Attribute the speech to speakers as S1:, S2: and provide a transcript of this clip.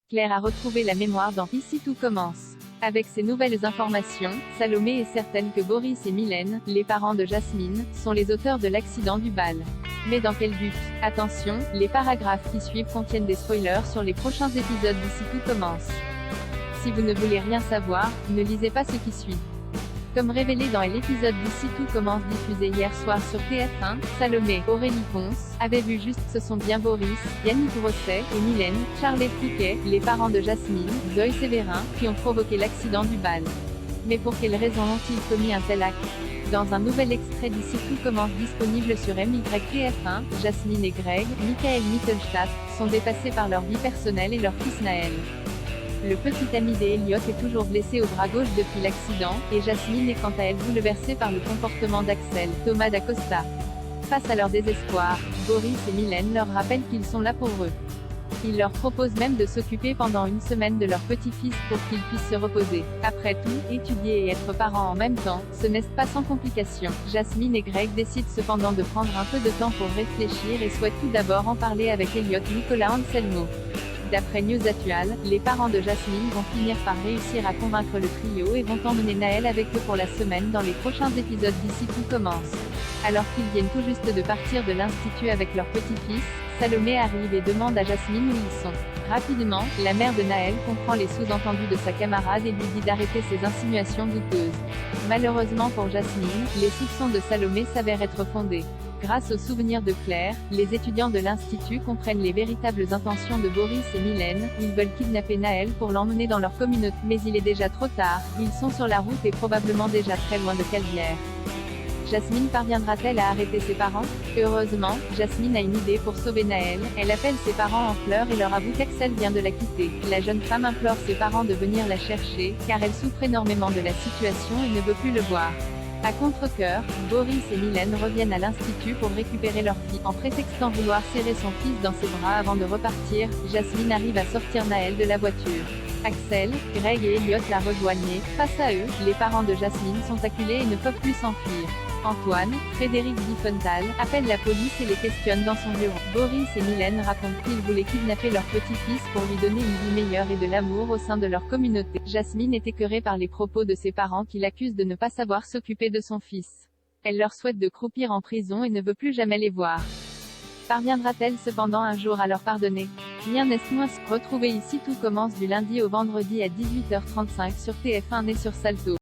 S1: Claire a retrouvé la mémoire dans Ici tout commence. Avec ces nouvelles informations, Salomé est certaine que Boris et Mylène, les parents de Jasmine, sont les auteurs de l'accident du bal. Mais dans quel but? Attention, les paragraphes qui suivent contiennent des spoilers sur les prochains épisodes d'Ici tout commence. Si vous ne voulez rien savoir, ne lisez pas ce qui suit. Comme révélé dans l'épisode d'Ici tout commence diffusé hier soir sur TF1, Salomé, Aurélie Ponce, avait vu juste ce sont bien Boris, Yannick Rosset, et Mylène, Charles Friquet, les parents de Jasmine, Zoé Sévérin, qui ont provoqué l'accident du bal. Mais pour quelles raisons ont-ils commis un tel acte? Dans un nouvel extrait d'Ici tout commence disponible sur MYTF1, Jasmine et Greg, Michael Mittelstadt, sont dépassés par leur vie personnelle et leur fils Naël. Le petit ami d'Elliot est toujours blessé au bras gauche depuis l'accident, et Jasmine est quant à elle bouleversée par le comportement d'Axel, Thomas d'Acosta. Face à leur désespoir, Boris et Mylène leur rappellent qu'ils sont là pour eux. Ils leur proposent même de s'occuper pendant une semaine de leur petit-fils pour qu'il puisse se reposer. Après tout, étudier et être parents en même temps, ce n'est pas sans complications. Jasmine et Greg décident cependant de prendre un peu de temps pour réfléchir et souhaitent tout d'abord en parler avec Elliot Nicolas Anselmo. D'après News Actual, les parents de Jasmine vont finir par réussir à convaincre le trio et vont emmener Naël avec eux pour la semaine dans les prochains épisodes d'Ici tout commence. Alors qu'ils viennent tout juste de partir de l'institut avec leur petit-fils, Salomé arrive et demande à Jasmine où ils sont. Rapidement, la mère de Naël comprend les sous-entendus de sa camarade et lui dit d'arrêter ses insinuations douteuses. Malheureusement pour Jasmine, les soupçons de Salomé s'avèrent être fondés. Grâce aux souvenirs de Claire, les étudiants de l'Institut comprennent les véritables intentions de Boris et Mylène, ils veulent kidnapper Naël pour l'emmener dans leur communauté. Mais il est déjà trop tard, ils sont sur la route et probablement déjà très loin de Caluire. Jasmine parviendra-t-elle à arrêter ses parents? Heureusement, Jasmine a une idée pour sauver Naël, elle appelle ses parents en pleurs et leur avoue qu'Axel vient de la quitter. La jeune femme implore ses parents de venir la chercher, car elle souffre énormément de la situation et ne veut plus le voir. À contre-cœur, Boris et Mylène reviennent à l'institut pour récupérer leur fille. En prétextant vouloir serrer son fils dans ses bras avant de repartir, Jasmine arrive à sortir Naël de la voiture. Axel, Greg et Elliot la rejoignent. Face à eux, les parents de Jasmine sont acculés et ne peuvent plus s'enfuir. Antoine, Frédéric Diffenthal, appelle la police et les questionne dans son bureau. Boris et Mylène racontent qu'ils voulaient kidnapper leur petit-fils pour lui donner une vie meilleure et de l'amour au sein de leur communauté. Jasmine est écœurée par les propos de ses parents qui l'accusent de ne pas savoir s'occuper de son fils. Elle leur souhaite de croupir en prison et ne veut plus jamais les voir. Parviendra-t-elle cependant un jour à leur pardonner? Rien n'est moins. Retrouvez Ici tout commence du lundi au vendredi à 18h35 sur TF1 et sur Salto.